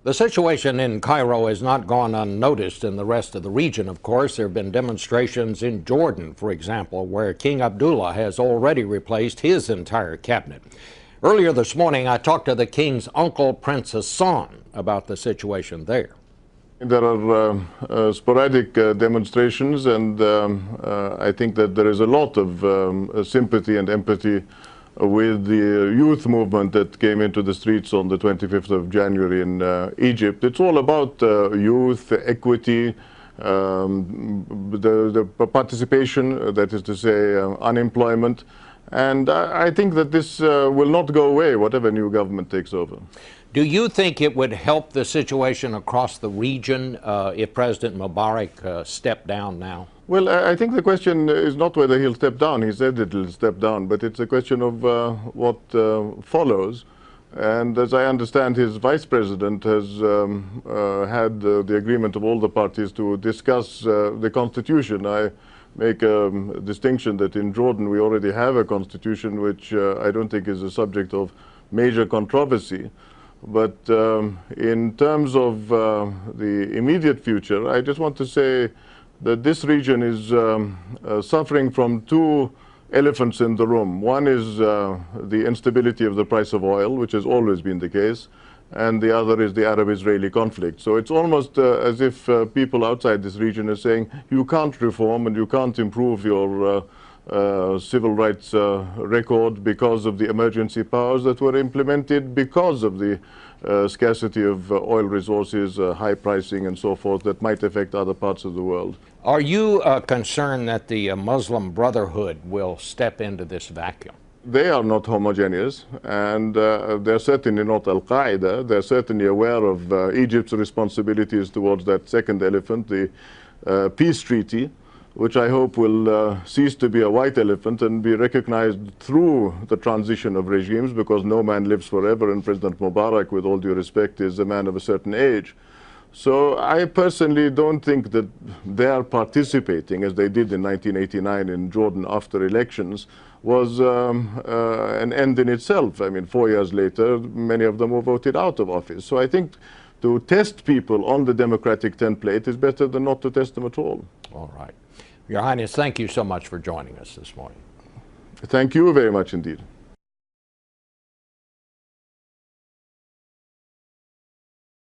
The situation in Cairo has not gone unnoticed in the rest of the region, of course. There have been demonstrations in Jordan, for example, where King Abdullah has already replaced his entire cabinet. Earlier this morning, I talked to the king's uncle, Prince Hassan, about the situation there. There are sporadic demonstrations, and I think that there is a lot of sympathy and empathy with the youth movement that came into the streets on the 25th of January in Egypt. It's all about youth, equity, the participation, that is to say, unemployment. And I think that this will not go away, whatever new government takes over. Do you think it would help the situation across the region if President Mubarak stepped down now? Well, I think the question is not whether he'll step down. He said that he'll step down, but it's a question of what follows. And as I understand, his vice president has had the agreement of all the parties to discuss the constitution. I make a distinction that in Jordan we already have a constitution which I don't think is a subject of major controversy. But in terms of the immediate future, I just want to say that this region is suffering from two elephants in the room. One is the instability of the price of oil, which has always been the case, and the other is the Arab-Israeli conflict. So it's almost as if people outside this region are saying, you can't reform and you can't improve your civil rights record because of the emergency powers that were implemented because of the scarcity of oil resources, high pricing and so forth that might affect other parts of the world. Are you concerned that the Muslim Brotherhood will step into this vacuum? They are not homogeneous, and they're certainly not Al-Qaeda. They're certainly aware of Egypt's responsibilities towards that second elephant, the peace treaty, which I hope will cease to be a white elephant and be recognized through the transition of regimes, because no man lives forever, and President Mubarak, with all due respect, is a man of a certain age. So I personally don't think that they are participating, as they did in 1989 in Jordan after elections, was an end in itself. I mean, 4 years later, many of them were voted out of office. So I think to test people on the democratic template is better than not to test them at all. All right. Your Highness, thank you so much for joining us this morning. Thank you very much indeed.